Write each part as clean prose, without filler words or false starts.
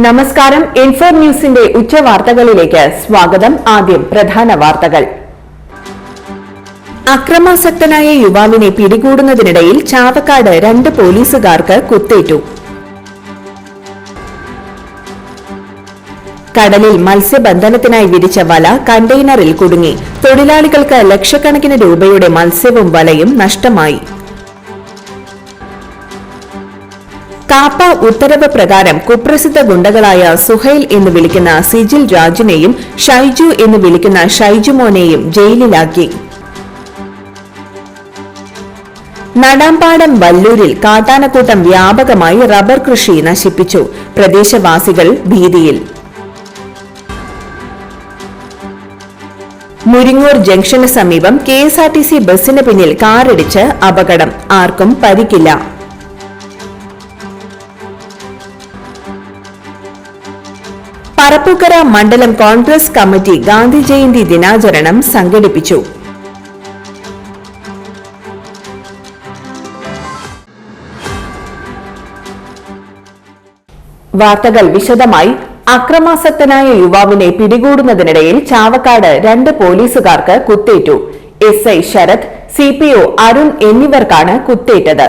നമസ്കാരം. ഇൻഫോ ന്യൂസിന്റെ ഉച്ചവാർത്തകളിലേക്ക് സ്വാഗതം. ആദ്യം പ്രധാന വാർത്തകൾ. അക്രമാസക്തനായ യുവാവിനെ പിടികൂടുന്നതിനിടയിൽ ചാവക്കാട് 2 പോലീസുകാർക്ക് കുത്തേറ്റു. കടലിൽ മത്സ്യബന്ധനത്തിനായി വിരിച്ച വല കണ്ടെയ്നറിൽ കുടുങ്ങി. തൊഴിലാളികൾക്ക് ലക്ഷക്കണക്കിന് രൂപയുടെ മത്സ്യവും വലയും നഷ്ടമായി. കാപ്പ ഉത്തരവ് പ്രകാരം കുപ്രസിദ്ധ ഗുണ്ടകളായ സുഹൈൽ എന്ന് വിളിക്കുന്ന സിജിൽ രാജിനെയും ഷൈജു എന്ന് വിളിക്കുന്ന ഷൈജുമോനെയും ജയിലിലാക്കി. നടാമ്പാടം വല്ലൂരിൽ കാട്ടാനക്കൂട്ടം വ്യാപകമായി റബ്ബർ കൃഷി നശിപ്പിച്ചു. പ്രദേശവാസികൾ ഭീതിയിൽ. മുരിങ്ങൂർ ജംഗ്ഷന് സമീപം KSRTC ബസിന് പിന്നിൽ കാറിടിച്ച് അപകടം. ആർക്കും പരിക്കില്ല. പറപ്പൂക്കര മണ്ഡലം കോൺഗ്രസ് കമ്മിറ്റി ഗാന്ധി ജയന്തി ദിനാചരണം സംഘടിപ്പിച്ചു. വാർത്തകൾ വിശദമായി. അക്രമാസക്തനായ യുവാവിനെ പിടികൂടുന്നതിനിടയിൽ ചാവക്കാട് 2 പോലീസുകാർക്ക് കുത്തേറ്റു. SI ശരത്, CPO അരുൺ എന്നിവർക്കാണ് കുത്തേറ്റത്.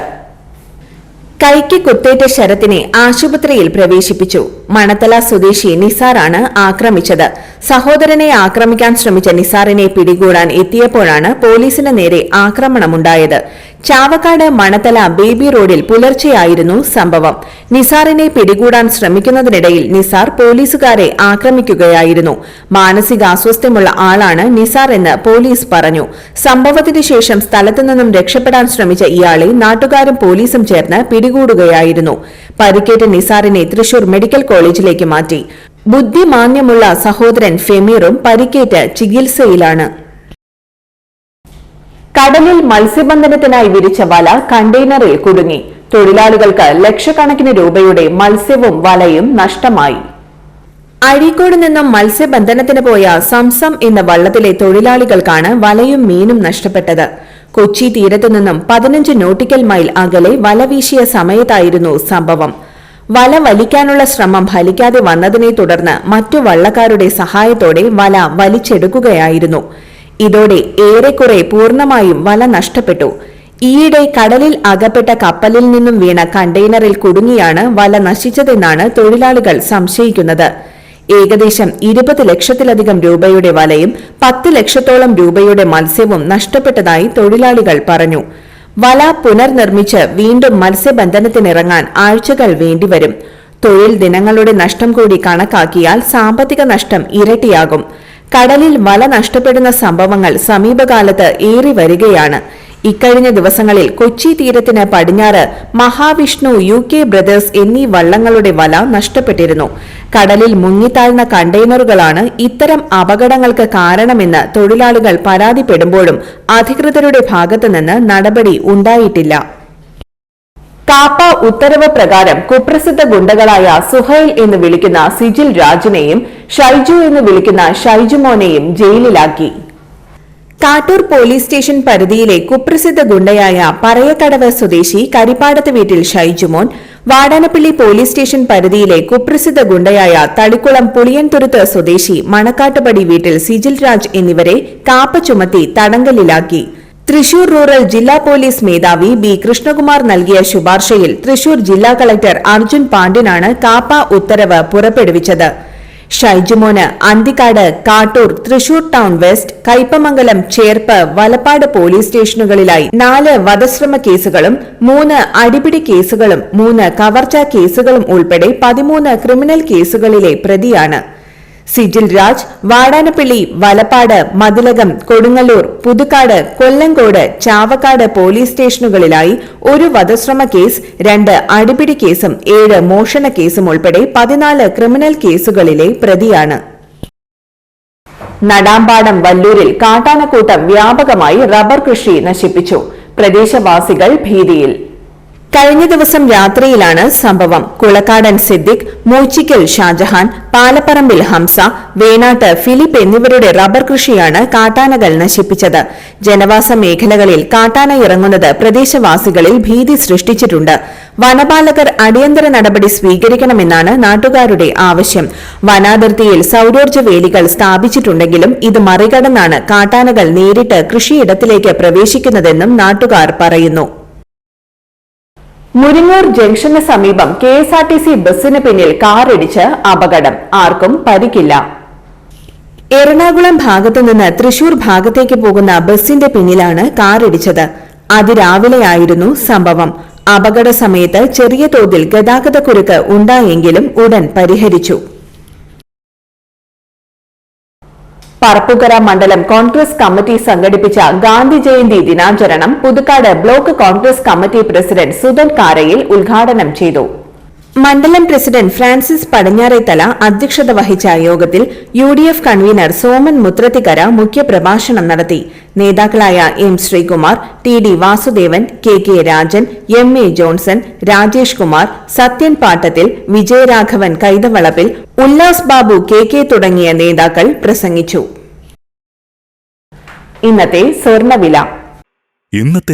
കൈക്ക് കുത്തേറ്റ ശരത്തിനെ ആശുപത്രിയിൽ പ്രവേശിപ്പിച്ചു. മണത്തല സ്വദേശി നിസാറാണ് ആക്രമിച്ചത്. സഹോദരനെ ആക്രമിക്കാൻ ശ്രമിച്ച നിസാറിനെ പിടികൂടാൻ എത്തിയപ്പോഴാണ് പോലീസിന് നേരെ ആക്രമണമുണ്ടായത്. ചാവക്കാട് മണത്തല ബേബി റോഡിൽ പുലർച്ചെയായിരുന്നു സംഭവം. നിസാറിനെ പിടികൂടാൻ ശ്രമിക്കുന്നതിനിടയിൽ നിസാർ പോലീസുകാരെ ആക്രമിക്കുകയായിരുന്നു. മാനസികാസ്വാസ്ഥ്യമുള്ള ആളാണ് നിസാർ എന്ന് പോലീസ് പറഞ്ഞു. സംഭവത്തിന് ശേഷം സ്ഥലത്തു നിന്നും രക്ഷപ്പെടാൻ ശ്രമിച്ച ഇയാളെ നാട്ടുകാരും പോലീസും ചേർന്ന് പിടികൂടുകയായിരുന്നു. പരിക്കേറ്റ നിസാറിനെ തൃശൂർ മെഡിക്കൽ കോളേജിലേക്ക് മാറ്റി. ബുദ്ധിമാന്യമുള്ള സഹോദരൻ ഫെമീറും പരിക്കേറ്റ് ചികിത്സയിലാണ്. കടലിൽ മത്സ്യബന്ധനത്തിനായി വിരിച്ച വല കണ്ടെയ്നറിൽ കുടുങ്ങി. തൊഴിലാളികൾക്ക് ലക്ഷക്കണക്കിന് രൂപയുടെ മത്സ്യവും വലയും നഷ്ടമായി. അഴീക്കോട് നിന്നും മത്സ്യബന്ധനത്തിന് പോയ സംസം എന്ന വള്ളത്തിലെ തൊഴിലാളികൾക്കാണ് വലയും മീനും നഷ്ടപ്പെട്ടത്. കൊച്ചി തീരത്തു നിന്നും 15 നോട്ടിക്കൽ മൈൽ അകലെ വല വീശിയ സമയത്തായിരുന്നു സംഭവം. വല വലിക്കാനുള്ള ശ്രമം ഫലിക്കാതെ വന്നതിനെ തുടർന്ന് മറ്റു വള്ളക്കാരുടെ സഹായത്തോടെ വല വലിച്ചെടുക്കുകയായിരുന്നു. ഇതോടെ ഏറെക്കുറെ പൂർണ്ണമായും വല നഷ്ടപ്പെട്ടു. ഈയിടെ കടലിൽ അകപ്പെട്ട കപ്പലിൽ നിന്നും വീണ കണ്ടെയ്നറിൽ കുടുങ്ങിയാണ് വല നശിച്ചതെന്നാണ് തൊഴിലാളികൾ സംശയിക്കുന്നത്. ഏകദേശം 20 ലക്ഷത്തിലധികം രൂപയുടെ വലയും 10 ലക്ഷത്തോളം രൂപയുടെ മത്സ്യവും നഷ്ടപ്പെട്ടതായി തൊഴിലാളികൾ പറഞ്ഞു. വല പുനർനിർമ്മിച്ച് വീണ്ടും മത്സ്യബന്ധനത്തിനിറങ്ങാൻ ആഴ്ചകൾ വേണ്ടിവരും. തൊഴിൽ ദിനങ്ങളുടെ നഷ്ടം കൂടി കണക്കാക്കിയാൽ സാമ്പത്തിക നഷ്ടം ഇരട്ടിയാകും. കടലിൽ വല നഷ്ടപ്പെടുന്ന സംഭവങ്ങൾ സമീപകാലത്ത് ഏറി വരികയാണ്. ഇക്കഴിഞ്ഞ ദിവസങ്ങളിൽ കൊച്ചി തീരത്തിന് പടിഞ്ഞാറ് മഹാവിഷ്ണു UK ബ്രദേഴ്സ് എന്നീ വള്ളങ്ങളുടെ വല നഷ്ടപ്പെട്ടിരുന്നു. കടലിൽ മുങ്ങിത്താഴ്ന്ന കണ്ടെയ്നറുകളാണ് ഇത്തരം അപകടങ്ങൾക്ക് കാരണമെന്ന് തൊഴിലാളികൾ പരാതിപ്പെടുമ്പോഴും അധികൃതരുടെ ഭാഗത്തുനിന്ന് നടപടി ഉണ്ടായിട്ടില്ല. കാപ്പ ഉത്തരവ് പ്രകാരം കുപ്രസിദ്ധ ഗുണ്ടകളായ സുഹൈൽ എന്ന് വിളിക്കുന്ന സിജിൽ രാജിനെയും ഷൈജു എന്ന് വിളിക്കുന്ന ഷൈജുമോനെയും ജയിലിലാക്കി. കാട്ടൂർ പോലീസ് സ്റ്റേഷൻ പരിധിയിലെ കുപ്രസിദ്ധ ഗുണ്ടയായ പറയക്കടവ് സ്വദേശി കരിപ്പാടത്ത് വീട്ടിൽ ഷൈജുമോൻ, വാടാനപ്പള്ളി പോലീസ് സ്റ്റേഷൻ പരിധിയിലെ കുപ്രസിദ്ധ ഗുണ്ടയായ തളിക്കുളം പുളിയൻതുരുത്ത് സ്വദേശി മണക്കാട്ടുപടി വീട്ടിൽ സിജിൽ രാജ് എന്നിവരെ കാപ്പ ചുമത്തി തടങ്കലിലാക്കി. തൃശൂർ റൂറൽ ജില്ലാ പോലീസ് മേധാവി B. കൃഷ്ണകുമാർ നൽകിയ ശുപാർശയിൽ തൃശൂർ ജില്ലാ കളക്ടർ അർജുൻ പാണ്ഡ്യനാണ് കാപ്പ ഉത്തരവ് പുറപ്പെടുവിച്ചത്. ഷൈജുമോന് Anthikkad, Kattoor, Thrissur town west, Kaipamangalam, Cherpu, Valappad police സ്റ്റേഷനുകളിലായി 4 വധശ്രമ കേസുകളും 3 അടിപിടി കേസുകളും 3 കവർച്ചാ കേസുകളും ഉൾപ്പെടെ 13 ക്രിമിനൽ കേസുകളിലെ പ്രതിയാണ്. സിജിൽ രാജ് വാടാനപ്പള്ളി, വലപ്പാട്, മതിലകം, കൊടുങ്ങല്ലൂർ, പുതുക്കാട്, കൊല്ലങ്കോട്, ചാവക്കാട് പോലീസ് സ്റ്റേഷനുകളിലായി 1 വധശ്രമ കേസ്, 2 അടിപിടി കേസും 7 മോഷണ കേസും ഉൾപ്പെടെ 14 ക്രിമിനൽ കേസുകളിലെ പ്രതിയാണ്. നടാമ്പാടം വല്ലൂരിൽ കാട്ടാനക്കൂട്ടം വ്യാപകമായി റബ്ബർ കൃഷി നശിപ്പിച്ചു. പ്രദേശവാസികൾ ഭീതിയിൽ. കഴിഞ്ഞ ദിവസം രാത്രിയിലാണ് സംഭവം. കുളക്കാടൻ സിദ്ദിഖ്, മൂച്ചിക്കൽ ഷാജഹാൻ, പാലപ്പറമ്പിൽ ഹംസ, വേണാട്ട് ഫിലിപ്പ് എന്നിവരുടെ റബ്ബർ കൃഷിയാണ് കാട്ടാനകൾ നശിപ്പിച്ചത്. ജനവാസ മേഖലകളിൽ കാട്ടാന ഇറങ്ങുന്നത് പ്രദേശവാസികളിൽ ഭീതി സൃഷ്ടിച്ചിട്ടുണ്ട്. വനപാലകർ അടിയന്തര നടപടി സ്വീകരിക്കണമെന്നാണ് നാട്ടുകാരുടെ ആവശ്യം. വനാതിർത്തിയിൽ സൌരോർജ്ജ വേലികൾ സ്ഥാപിച്ചിട്ടുണ്ടെങ്കിലും ഇത് മറികടന്നാണ് കാട്ടാനകൾ നേരിട്ട് കൃഷിയിടത്തിലേക്ക് പ്രവേശിക്കുന്നതെന്നും നാട്ടുകാർ പറയുന്നു. മുരിങ്ങൂർ ജംഗ്ഷന് സമീപം KSRTC ബസിന് പിന്നിൽ കാറിടിച്ച് അപകടം. ആർക്കും പരിക്കില്ല. എറണാകുളം ഭാഗത്തുനിന്ന് തൃശൂർ ഭാഗത്തേക്ക് പോകുന്ന ബസിന്റെ പിന്നിലാണ് കാറിടിച്ചത്. അതിരാവിലെയായിരുന്നു സംഭവം. അപകട സമയത്ത് ചെറിയ തോതിൽ ഗതാഗതക്കുരുക്ക് ഉണ്ടായെങ്കിലും ഉടൻ പരിഹരിച്ചു. പറപ്പുകര മണ്ഡലം കോൺഗ്രസ് കമ്മിറ്റി സംഘടിപ്പിച്ച ഗാന്ധി ജയന്തി ദിനാചരണം Puthukkad block Congress committee president Sudhan Karayil ഉദ്ഘാടനം ചെയ്തു. മണ്ഡലം പ്രസിഡന്റ് ഫ്രാൻസിസ് പടിഞ്ഞാറേത്തല അധ്യക്ഷത വഹിച്ച യോഗത്തിൽ UDF കൺവീനർ സോമൻ മുത്രത്തിക്കര മുഖ്യപ്രഭാഷണം നടത്തി. നേതാക്കളായ M. Sreekumar, TD Vasudevan, KK Rajan, MA Johnson, Rajesh Kumar, Sathyan Pattathil, Vijayaraghavan Kaithavalappil, Ullas Babu KK തുടങ്ങിയ നേതാക്കൾ പ്രസംഗിച്ചു. ഇന്നത്തെ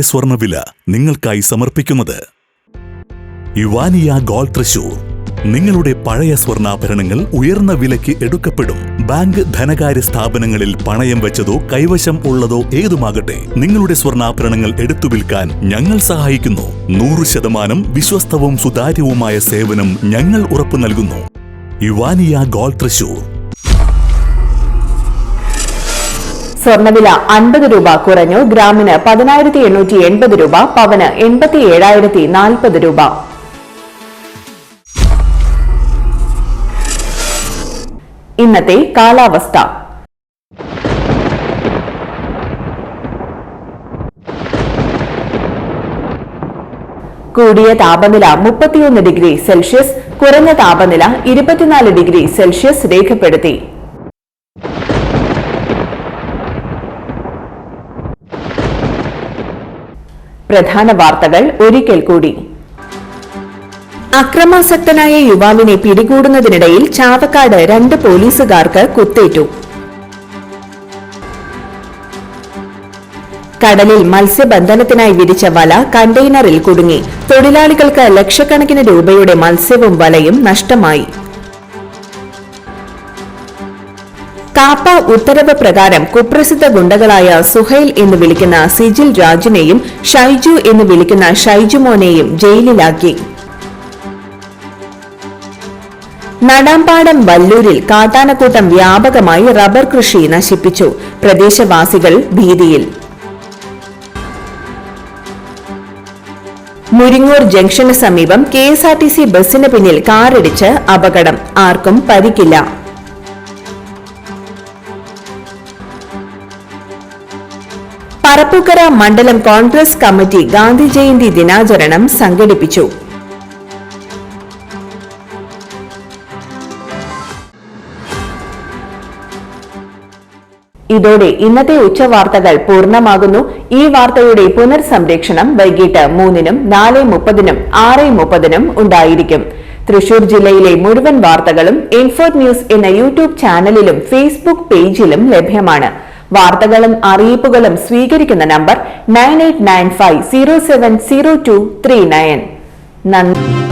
സ്വർണ്ണവില നിങ്ങൾക്കായി സമർപ്പിക്കുന്നത് ഇവാനിയ ഗോൾഡ് തൃശൂർ. നിങ്ങളുടെ പഴയ സ്വർണ്ണാഭരണങ്ങൾ ഉയർന്ന വിലയ്ക്ക് എടുക്കപ്പെടും. ബാങ്ക്, ധനകാര്യ സ്ഥാപനങ്ങളിൽ പണയം വെച്ചതോ കൈവശം ഉള്ളതോ ഏതുമാകട്ടെ, നിങ്ങളുടെ സ്വർണ്ണാഭരണങ്ങൾ എടുത്തു വിൽക്കാൻ ഞങ്ങൾ സഹായിക്കുന്നു. 100% വിശ്വസ്തവും സുതാര്യവുമായ സേവനം ഞങ്ങൾ ഉറപ്പു നൽകുന്നു. ഇവാനിയ ഗോൾഡ് തൃശൂർ. സ്വർണ്ണവില 50 രൂപ കുറഞ്ഞു. ഗ്രാമിന് 10,880 രൂപ, പവന് 87,040 രൂപ. ഇന്നത്തെ കാലാവസ്ഥ. കൂടിയ താപനില 31 ഡിഗ്രി സെൽഷ്യസ്, കുറഞ്ഞ താപനില 24 ഡിഗ്രി സെൽഷ്യസ് രേഖപ്പെടുത്തി. പ്രധാന വാർത്തകൾ ഒരിക്കൽ കൂടി. അക്രമാസക്തനായ യുവാവിനെ പിടികൂടുന്നതിനിടയിൽ ചാവക്കാട് 2 പോലീസുകാർക്ക് കുത്തേറ്റു. കടലിൽ മത്സ്യബന്ധനത്തിനായി വിരിച്ച വല കണ്ടെയ്നറിൽ കുടുങ്ങി. തൊഴിലാളികൾക്ക് ലക്ഷക്കണക്കിന് രൂപയുടെ മത്സ്യവും വലയും നഷ്ടമായി. കാപ്പ ഉത്തരവ് പ്രകാരം കുപ്രസിദ്ധ ഗുണ്ടകളായ സുഹൈൽ എന്ന് വിളിക്കുന്ന സിജിൽ രാജിനെയും ഷൈജു എന്ന് വിളിക്കുന്ന ഷൈജുമോനെയും ജയിലിലാക്കി. നടാമ്പാടം വല്ലൂരിൽ കാട്ടാനക്കൂട്ടം വ്യാപകമായി റബ്ബർ കൃഷി നശിപ്പിച്ചു. പ്രദേശവാസികൾ ഭീതിയിൽ. മുരിങ്ങൂർ ജംഗ്ഷന് സമീപം KSRTC ബസിന് പിന്നിൽ കാറിടിച്ച് അപകടം. ആർക്കും പരിക്കില്ല. പറപ്പുക്കര മണ്ഡലം കോൺഗ്രസ് കമ്മിറ്റി ഗാന്ധി ജയന്തി ദിനാചരണം സംഘടിപ്പിച്ചു. ഇതോടെ ഇന്നത്തെ ഉച്ചവാർത്തകൾ പൂർണ്ണമാകുന്നു. ഈ വാർത്തയുടെ പുനർസംപ്രേക്ഷണം വൈകിട്ട് 3-നും 4:30-നും 6:30-നും ഉണ്ടായിരിക്കും. തൃശൂർ ജില്ലയിലെ മുഴുവൻ വാർത്തകളും ഇൻഫോർട്ട് ന്യൂസ് എന്ന യൂട്യൂബ് ചാനലിലും ഫേസ്ബുക്ക് പേജിലും ലഭ്യമാണ്. വാർത്തകളും അറിയിപ്പുകളും സ്വീകരിക്കുന്ന നമ്പർ 9895070239. നന്ദി.